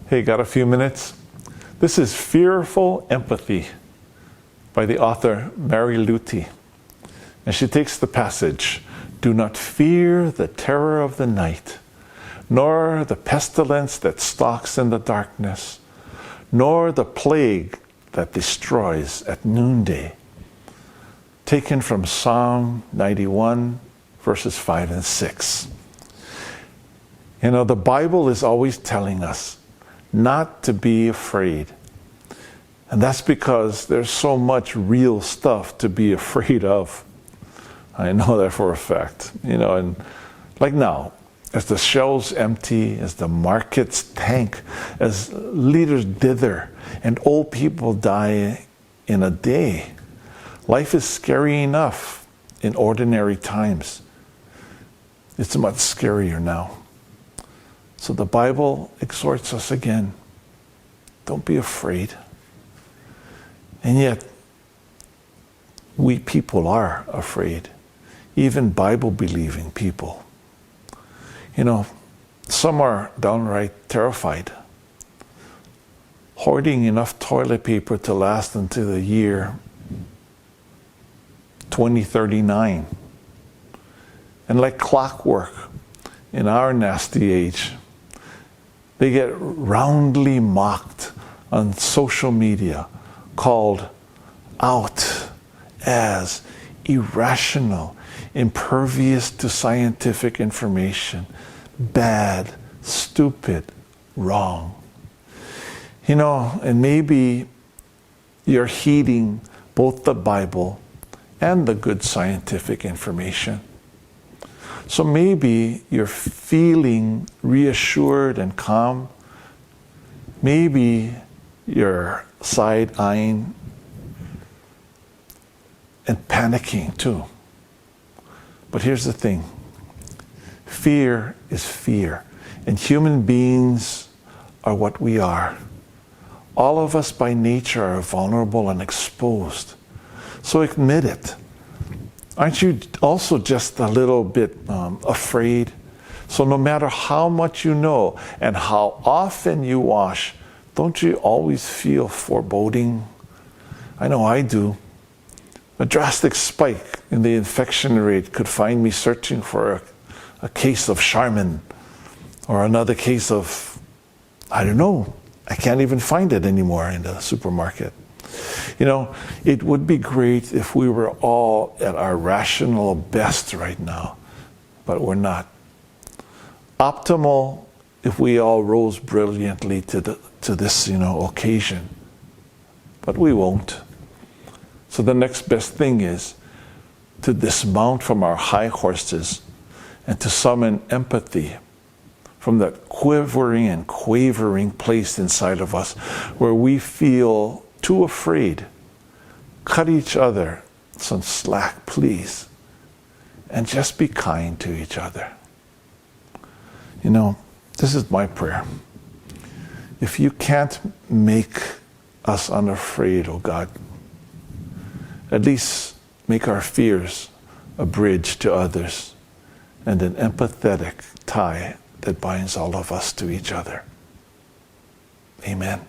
Hey, got a few minutes? This is Fearful Empathy by the author Mary Luty. And she takes the passage, "Do not fear the terror of the night, nor the pestilence that stalks in the darkness, nor the plague that destroys at noonday." Taken from Psalm 91, verses 5 and 6. You know, the Bible is always telling us not to be afraid. And that's because there's so much real stuff to be afraid of. I know that for a fact. You know, and like now, as the shelves empty, as the markets tank, as leaders dither, and old people die in a day, life is scary enough in ordinary times. It's much scarier now. So the Bible exhorts us again, don't be afraid. And yet, we people are afraid, even Bible-believing people. You know, some are downright terrified, hoarding enough toilet paper to last until the year 2039. And like clockwork, in our nasty age, they get roundly mocked on social media, called out as irrational, impervious to scientific information, bad, stupid, wrong. You know, and maybe you're heeding both the Bible and the good scientific information. So maybe you're feeling reassured and calm. Maybe you're side-eyeing and panicking too. But here's the thing. Fear is fear. And human beings are what we are. All of us by nature are vulnerable and exposed. So admit it. Aren't you also just a little bit afraid? So no matter how much you know and how often you wash, don't you always feel foreboding? I know I do. A drastic spike in the infection rate could find me searching for a case of Charmin or another case of, I don't know, I can't even find it anymore in the supermarket. You know, it would be great if we were all at our rational best right now, but we're not. Optimal if we all rose brilliantly to this, occasion, but we won't. So the next best thing is to dismount from our high horses and to summon empathy from that quivering and quavering place inside of us where we feel too afraid. Cut each other some slack, please, and just be kind to each other. You know, this is my prayer. If you can't make us unafraid, oh God, at least make our fears a bridge to others and an empathetic tie that binds all of us to each other. Amen.